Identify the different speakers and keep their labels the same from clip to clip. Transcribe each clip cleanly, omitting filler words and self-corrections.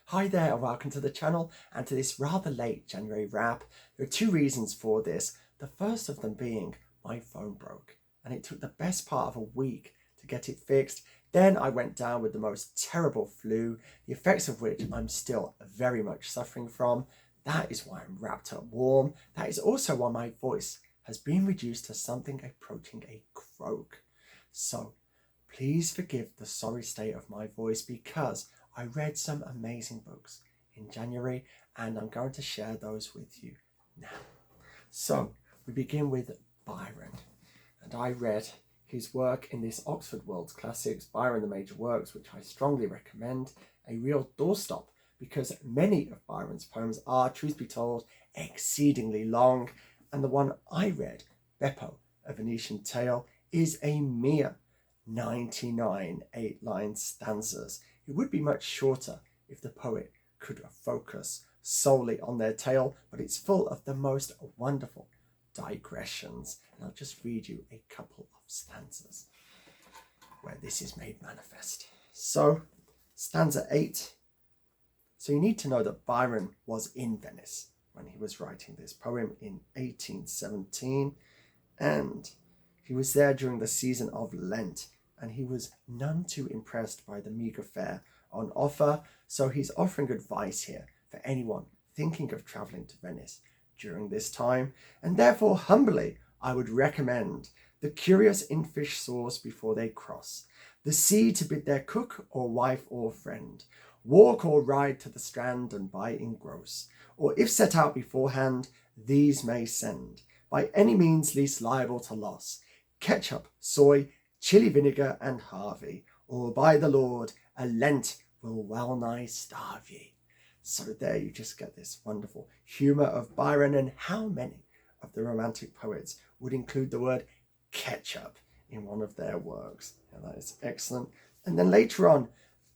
Speaker 1: Hi there and welcome to the channel and to this rather late January wrap. There are two reasons for this. The first of them being my phone broke and it took the best part of a week to get it fixed. Then I went down with the most terrible flu, the effects of which I'm still very much suffering from. That is why I'm wrapped up warm. That is also why my voice has been reduced to something approaching a croak. So please forgive the sorry state of my voice because I read some amazing books in January and I'm going to share those with you now. So we begin with Byron, and I read his work in this Oxford World's Classics, Byron the Major Works, which I strongly recommend, a real doorstop because many of Byron's poems are, truth be told, exceedingly long, and the one I read, Beppo, a Venetian tale, is a mere 99 8-line stanzas. It would be much shorter if the poet could focus solely on their tale, but it's full of the most wonderful digressions. And I'll just read you a couple of stanzas where this is made manifest. So, stanza 8. So you need to know that Byron was in Venice when he was writing this poem in 1817, and he was there during the season of Lent, and he was none too impressed by the meagre fare on offer, so he's offering advice here for anyone thinking of travelling to Venice during this time, and therefore humbly I would recommend the curious in fish sauce before they cross, the sea to bid their cook or wife or friend, walk or ride to the strand and buy in gross, or if set out beforehand, these may send, by any means least liable to loss, ketchup, soy, chili vinegar and Harvey, or by the Lord, a Lent will well nigh starve ye. So there you just get this wonderful humour of Byron, and how many of the Romantic poets would include the word ketchup in one of their works. And that is excellent. And then later on,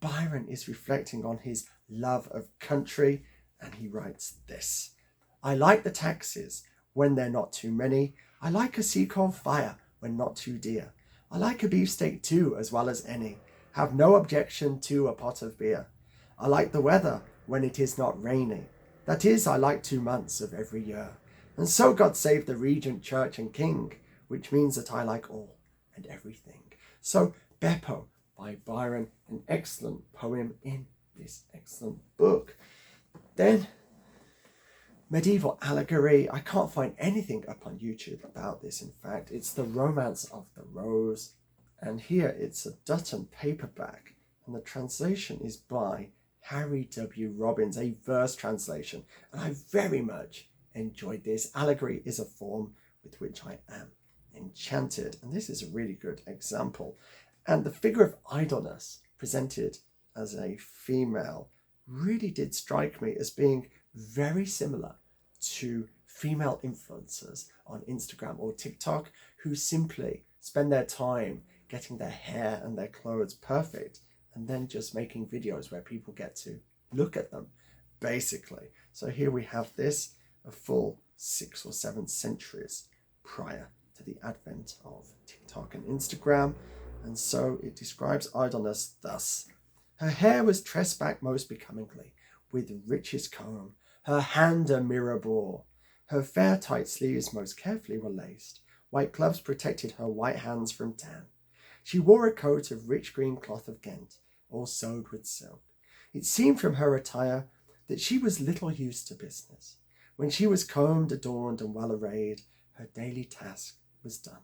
Speaker 1: Byron is reflecting on his love of country, and he writes this: I like the taxes when they're not too many. I like a sea coal fire when not too dear. I like a beefsteak too, as well as any. Have no objection to a pot of beer. I like the weather when it is not rainy. That is, I like 2 months of every year. And so God save the regent, church and king, which means that I like all and everything. So Beppo by Byron, an excellent poem in this excellent book. Then medieval allegory. I can't find anything up on YouTube about this. In fact, it's The Romance of the Rose, and here it's a Dutton paperback, and the translation is by Harry W. Robbins, a verse translation, and I very much enjoyed this. Allegory is a form with which I am enchanted, and this is a really good example. And the figure of idleness presented as a female really did strike me as being very similar to female influencers on Instagram or TikTok who simply spend their time getting their hair and their clothes perfect and then just making videos where people get to look at them, basically. So here we have this, a full 6 or 7 centuries prior to the advent of TikTok and Instagram. And so it describes idleness thus: her hair was tressed back most becomingly, with richest comb, her hand a mirror bore. Her fair tight sleeves most carefully were laced, white gloves protected her white hands from tan. She wore a coat of rich green cloth of Ghent, all sewed with silk. It seemed from her attire that she was little used to business. When she was combed, adorned, and well arrayed, her daily task was done.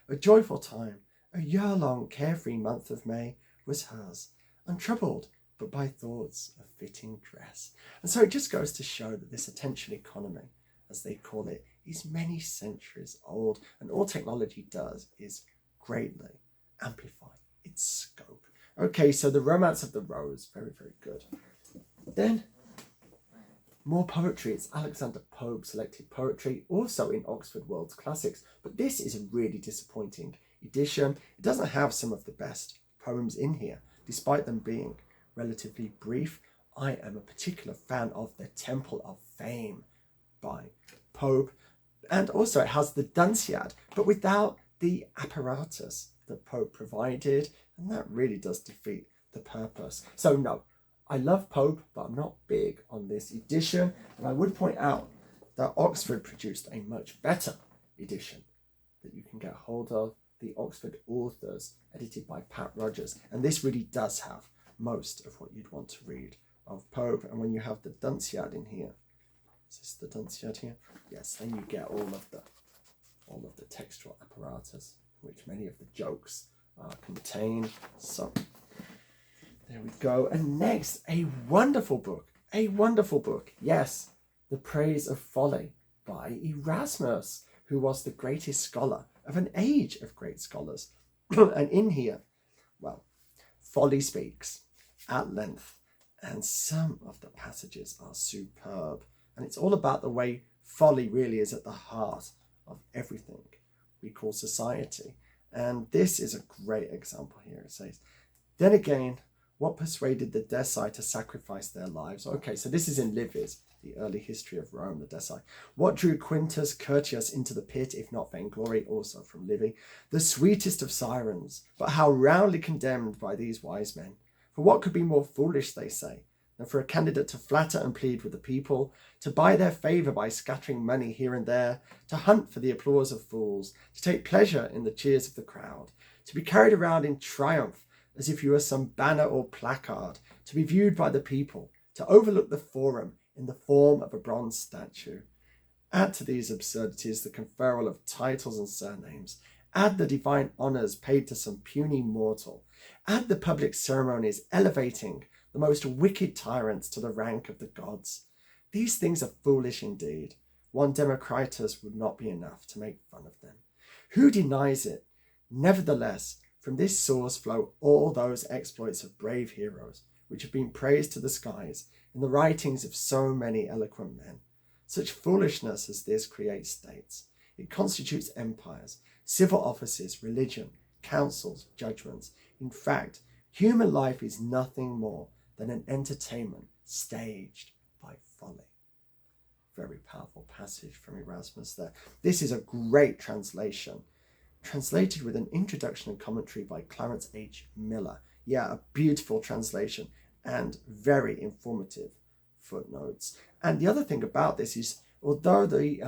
Speaker 1: A joyful time, a year-long carefree month of May, was hers, untroubled but by thoughts of fitting dress. And so it just goes to show that this attention economy, as they call it, is many centuries old, and all technology does is greatly amplify its scope. Okay, so The Romance of the Rose, very, very good. Then more poetry. It's Alexander Pope selected poetry, also in Oxford World's Classics, but this is a really disappointing edition. It doesn't have some of the best poems in here, despite them being relatively brief. I am a particular fan of The Temple of Fame by Pope, and also it has the Dunciad, but without the apparatus that Pope provided, and that really does defeat the purpose. So no, I love Pope, but I'm not big on this edition. And I would point out that Oxford produced a much better edition that you can get hold of, the Oxford Authors, edited by Pat Rogers. And this really does have most of what you'd want to read of Pope. And when you have the Dunciad in here, is this the Dunciad here? Yes, then you get all of the textual apparatus, which many of the jokes contain. So there we go. And next, a wonderful book. Yes, The Praise of Folly by Erasmus, who was the greatest scholar of an age of great scholars. And in here, well, Folly speaks at length, and some of the passages are superb. And it's all about the way folly really is at the heart of everything we call society. And this is a great example here. It says, then again, what persuaded the Decii to sacrifice their lives? Okay, so this is in Livy's, the early history of Rome, the Decii. What drew Quintus Curtius into the pit, if not vainglory, also from Livy? The sweetest of sirens, but how roundly condemned by these wise men. For what could be more foolish, they say, than for a candidate to flatter and plead with the people, to buy their favour by scattering money here and there, to hunt for the applause of fools, to take pleasure in the cheers of the crowd, to be carried around in triumph as if you were some banner or placard, to be viewed by the people, to overlook the forum in the form of a bronze statue. Add to these absurdities the conferral of titles and surnames. Add the divine honours paid to some puny mortal. Add the public ceremonies elevating the most wicked tyrants to the rank of the gods. These things are foolish indeed. One Democritus would not be enough to make fun of them. Who denies it? Nevertheless, from this source flow all those exploits of brave heroes, which have been praised to the skies in the writings of so many eloquent men. Such foolishness as this creates states. It constitutes empires, civil offices, religion, councils, judgments. In fact, human life is nothing more than an entertainment staged by folly. Very powerful passage from Erasmus there. This is a great translation, translated with an introduction and commentary by Clarence H. Miller. Yeah, a beautiful translation and very informative footnotes. And the other thing about this is, although the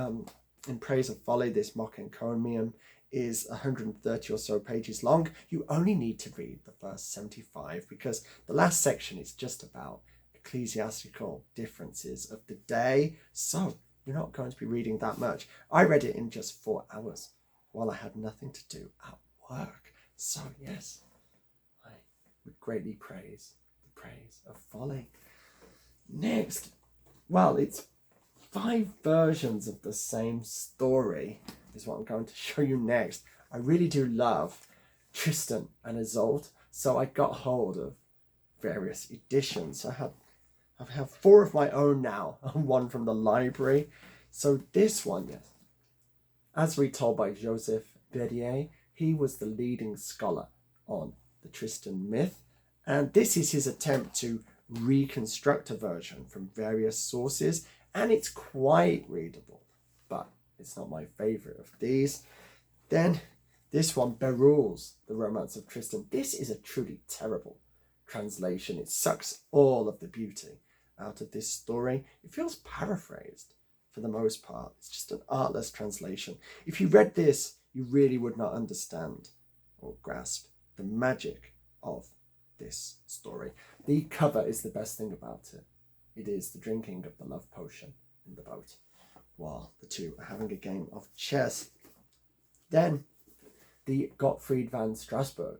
Speaker 1: In Praise of Folly, this mock encomium, is 130 or so pages long, you only need to read the first 75 because the last section is just about ecclesiastical differences of the day. So you're not going to be reading that much. I read it in just 4 hours while I had nothing to do at work. So yes, I would greatly praise The Praise of Folly. Next, well, it's 5 versions of the same story is what I'm going to show you next. I really do love Tristan and Isolde, so I got hold of various editions. I have 4 of my own now, and 1 from the library. So this one, yes, as retold by Joseph Bedier, he was the leading scholar on the Tristan myth, and this is his attempt to reconstruct a version from various sources, and it's quite readable, but it's not my favourite of these. Then this one, Beroul's The Romance of Tristan. This is a truly terrible translation. It sucks all of the beauty out of this story. It feels paraphrased for the most part. It's just an artless translation. If you read this, you really would not understand or grasp the magic of this story. The cover is the best thing about it. It is the drinking of the love potion in the boat while the two are having a game of chess. Then the Gottfried van Strassburg.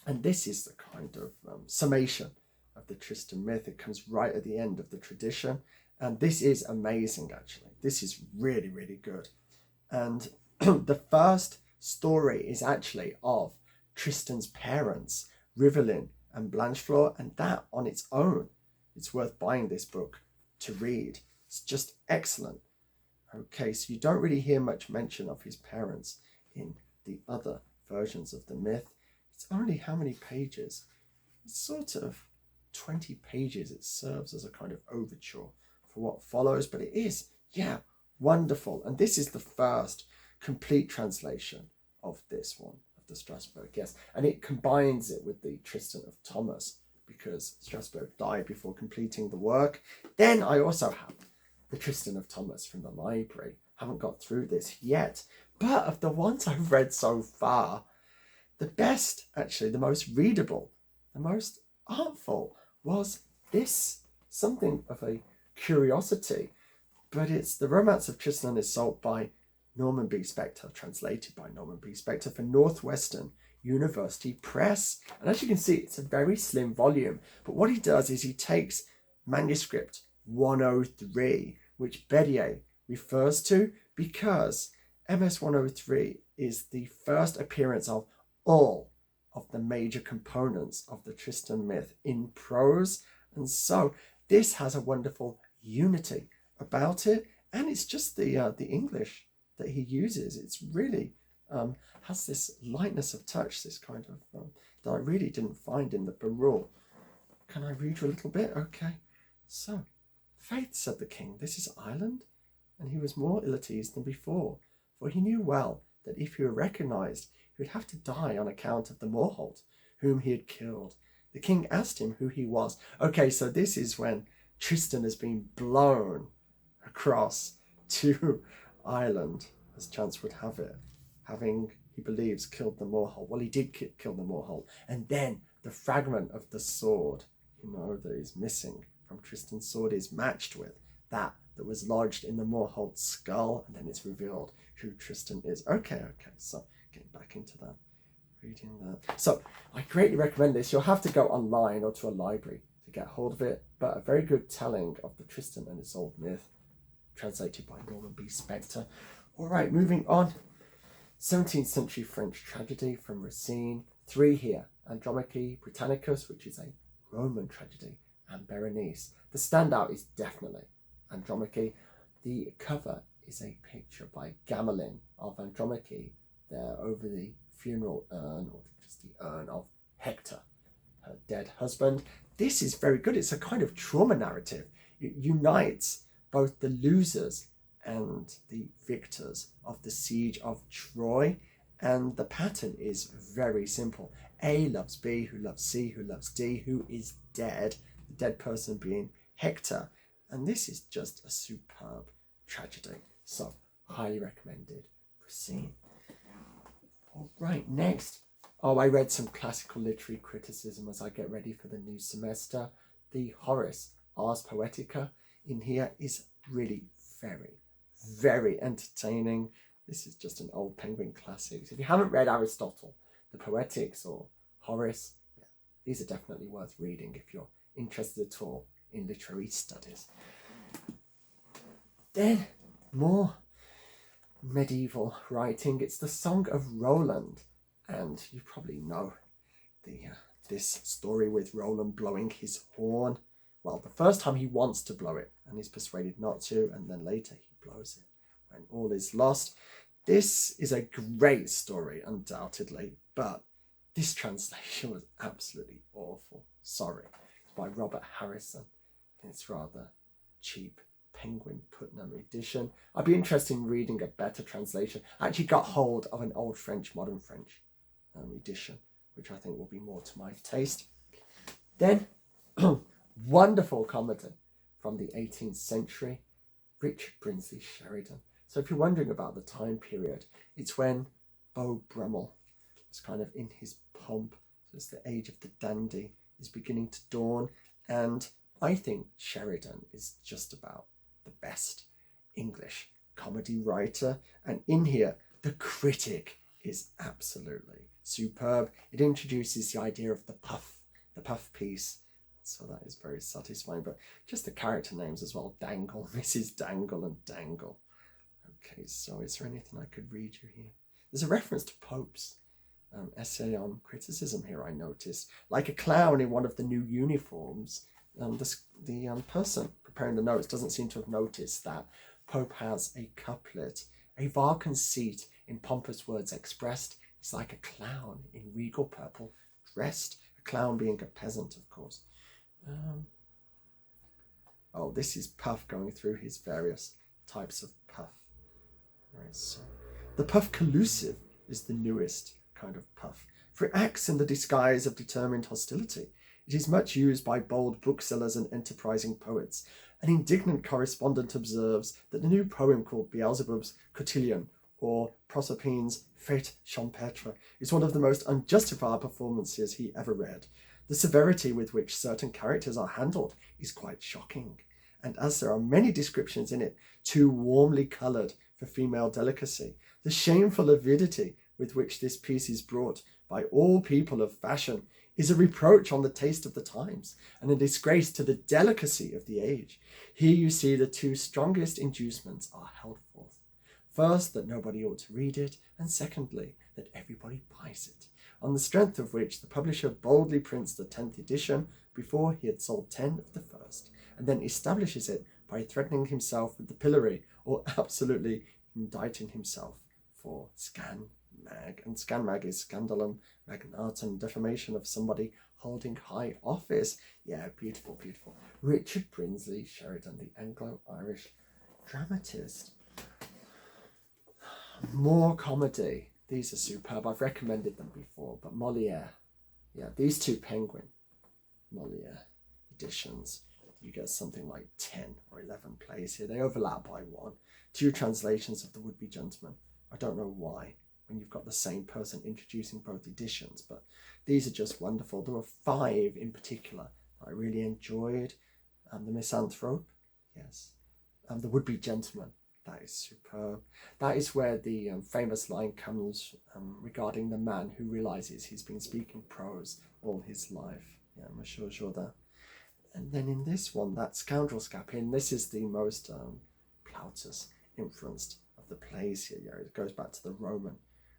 Speaker 1: And this is the kind of summation of the Tristan myth. It comes right at the end of the tradition. And this is amazing, actually. This is really, really good. And the first story is actually of Tristan's parents, Rivelin and Blanchefleur, and that on its own, it's worth buying this book to read. It's just excellent. Okay, so you don't really hear much mention of his parents in the other versions of the myth. It's only how many pages? It's sort of 20 pages. It serves as a kind of overture for what follows, but it is, yeah, wonderful. And this is the first complete translation of this one, of the Strassburg, yes. And it combines it with the Tristan of Thomas because Strassburg died before completing the work. Then I also have the Tristan of Thomas from the library. Haven't got through this yet, but of the ones I've read so far, the best, actually, the most readable, the most artful was this, something of a curiosity, but it's The Romance of Tristan and Isolde by Norman B. Spector, translated by Norman B. Spector for Northwestern University Press. And as you can see, it's a very slim volume, but what he does is he takes manuscript 103, which Bedier refers to, because MS 103 is the first appearance of all of the major components of the Tristan myth in prose. And so this has a wonderful unity about it, and it's just the English that he uses. It's really has this lightness of touch, this kind of that I really didn't find in the Beroul. Can I read you a little bit? Okay. So, "Faith," said the king, "this is Ireland?" And he was more ill at ease than before, for he knew well that if he were recognised, he would have to die on account of the Morholt, whom he had killed. The king asked him who he was. Okay, so this is when Tristan has been blown across to Ireland, as chance would have it, having, he believes, killed the Morholt. Well, he did kill the Morholt. And then the fragment of the sword, that is missing from Tristan's sword, is matched with that was lodged in the Morholt's skull, and then it's revealed who Tristan is. Okay, so getting back into that, reading that. So I greatly recommend this. You'll have to go online or to a library to get hold of it, but a very good telling of the Tristan and Isolde myth, translated by Norman B. Spector. All right, moving on. 17th century French tragedy from Racine. 3 here: Andromache Britannicus, which is a Roman tragedy, and Berenice. The standout is definitely Andromache. The cover is a picture by Gamelin of Andromache there over the funeral urn, or just the urn of Hector, her dead husband. This is very good. It's a kind of trauma narrative. It unites both the losers and the victors of the siege of Troy, and the pattern is very simple. A loves B, who loves C, who loves D, who is dead, the dead person being Hector. And this is just a superb tragedy. So, highly recommended. Racine. All right, next. I read some classical literary criticism as I get ready for the new semester. The Horace Ars Poetica in here is really very, very entertaining. This is just an old Penguin classics. If you haven't read Aristotle, the Poetics, or Horace, these are definitely worth reading if you're interested at all in literary studies. Then more medieval writing. It's the Song of Roland, and you probably know this story with Roland blowing his horn. Well, the first time he wants to blow it and he's persuaded not to, and then later he blows it when all is lost. This is a great story, undoubtedly, but this translation was absolutely awful. Sorry. It's by Robert Harrison. It's rather cheap Penguin Putnam edition. I'd be interested in reading a better translation. I actually got hold of an Old French, Modern French edition, which I think will be more to my taste. Then, wonderful comedy from the 18th century, Richard Brinsley Sheridan. So if you're wondering about the time period, it's when Beau Brummel is kind of in his pomp. So it's the age of the dandy is beginning to dawn, and I think Sheridan is just about the best English comedy writer. And in here, the critic is absolutely superb. It introduces the idea of the puff piece. So that is very satisfying. But just the character names as well: Dangle, Mrs. Dangle, and Dangle. Okay, so is there anything I could read you here? There's a reference to Pope's essay on criticism here, I noticed. Like a clown in one of the new uniforms, the person preparing the notes doesn't seem to have noticed that Pope has a couplet: a vile conceit in pompous words expressed is like a clown in regal purple dressed. A clown being a peasant, of course. This is Puff going through his various types of puff. Right, so the puff collusive is the newest kind of puff, for it acts in the disguise of determined hostility. It is much used by bold booksellers and enterprising poets. An indignant correspondent observes that the new poem called Beelzebub's Cotillion, or Proserpine's Fête Champêtre, is one of the most unjustified performances he ever read. The severity with which certain characters are handled is quite shocking, and as there are many descriptions in it too warmly coloured for female delicacy, the shameful avidity with which this piece is brought by all people of fashion is a reproach on the taste of the times, and a disgrace to the delicacy of the age. Here you see the two strongest inducements are held forth. First, that nobody ought to read it, and secondly, that everybody buys it, on the strength of which the publisher boldly prints the 10th edition before he had sold 10 of the first, and then establishes it by threatening himself with the pillory, or absolutely indicting himself for scan mag, and scan mag is scandalum magnatum, defamation of somebody holding high office. Yeah, beautiful, beautiful. Richard Brinsley Sheridan, the Anglo-Irish dramatist. More comedy. These are superb. I've recommended them before, but Moliere. Yeah, these two Penguin Moliere editions. You get something like 10 or 11 plays here. They overlap by one. Two translations of The Would-Be Gentleman. I don't know why, when you've got the same person introducing both editions, but these are just wonderful. There were 5 in particular that I really enjoyed. The Misanthrope, yes. The Would-Be Gentleman, that is superb. That is where the famous line comes regarding the man who realizes he's been speaking prose all his life. Yeah, Monsieur Jourdain. And then in this one, that Scoundrel Scapin, this is the most Plautus influenced of the plays here. Yeah, it goes back to the Roman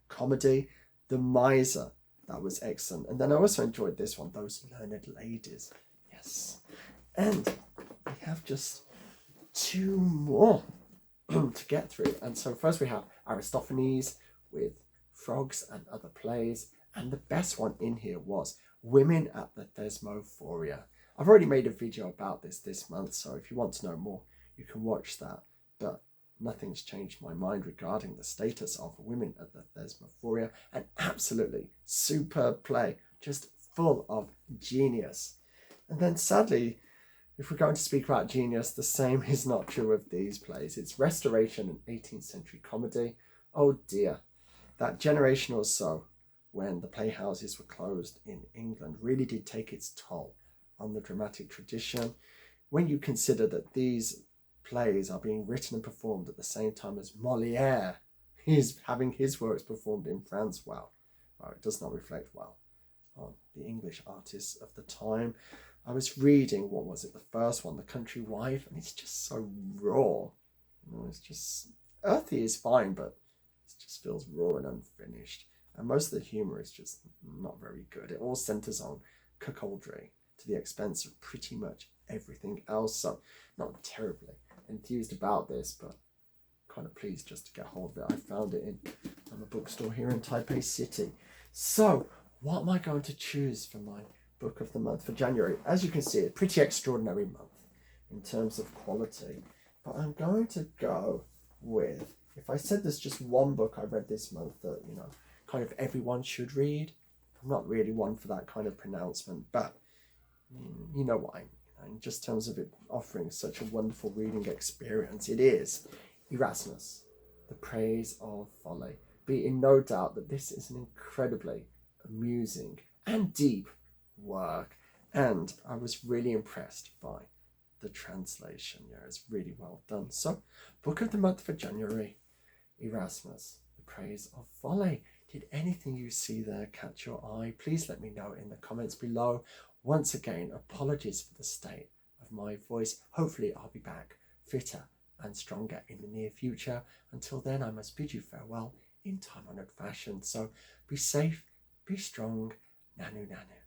Speaker 1: comedy. The Miser, that was excellent. And then I also enjoyed this one, Those Learned Ladies. Yes. And we have just 2 more to get through. And so first we have Aristophanes with Frogs and Other Plays. And the best one in here was Women at the Thesmophoria. I've already made a video about this month, so if you want to know more, you can watch that. But nothing's changed my mind regarding the status of women at the Thesmophoria. An absolutely superb play, just full of genius. And then sadly, if we're going to speak about genius, the same is not true of these plays. It's Restoration and 18th century comedy. Oh dear, that generation or so when the playhouses were closed in England really did take its toll on the dramatic tradition. When you consider that these plays are being written and performed at the same time as Moliere is having his works performed in France, well, it does not reflect well on the English artists of the time. I was reading, what was it, the first one, The Country Wife, and it's just so raw. It's just, earthy is fine, but it just feels raw and unfinished. And most of the humour is just not very good. It all centres on cuckoldry to the expense of pretty much everything else. So not terribly enthused about this, but kind of pleased just to get hold of it. I found it in a bookstore here in Taipei City. So what am I going to choose for my book of the month for January? As you can see, a pretty extraordinary month in terms of quality, but I'm going to go with, if I said there's just one book I read this month that, kind of everyone should read, I'm not really one for that kind of pronouncement, but you know what I mean. In just terms of it offering such a wonderful reading experience, it is Erasmus, The Praise of Folly. Be in no doubt that this is an incredibly amusing and deep work, and I was really impressed by the translation. Yeah, it's really well done. So, book of the month for January, Erasmus, The Praise of Folly. Did anything you see there catch your eye? Please let me know in the comments below. Once again, apologies for the state of my voice. Hopefully I'll be back fitter and stronger in the near future. Until then, I must bid you farewell in time-honoured fashion. So be safe, be strong, nanu nanu.